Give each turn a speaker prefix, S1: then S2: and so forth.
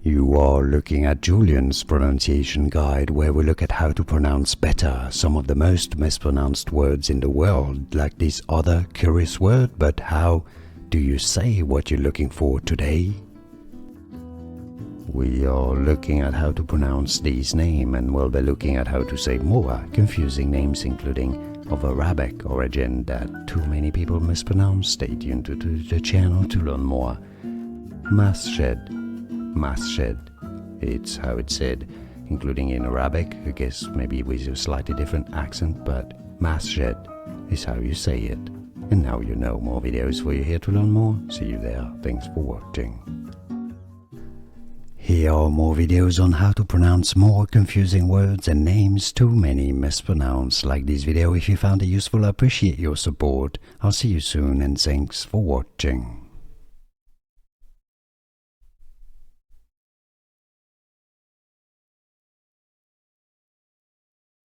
S1: You are looking at Julian's pronunciation guide, where we look at how to pronounce better some of the most mispronounced words in the world, like this other curious word. But how do you say what you're looking for today? We are looking at how to pronounce these names, and we'll be looking at how to say more confusing names, including of Arabic origin that too many people mispronounce. Stay tuned to the channel to learn more. Masjid. Masjid. It's how it's said, including in Arabic, I guess maybe with a slightly different accent, but Masjid is how you say it. And now you know. More videos for you here to learn more. See you there. Thanks for watching. Here are more videos on how to pronounce more confusing words and names too many mispronounced. Like this video if you found it useful. I appreciate your support. I'll see you soon and thanks for watching.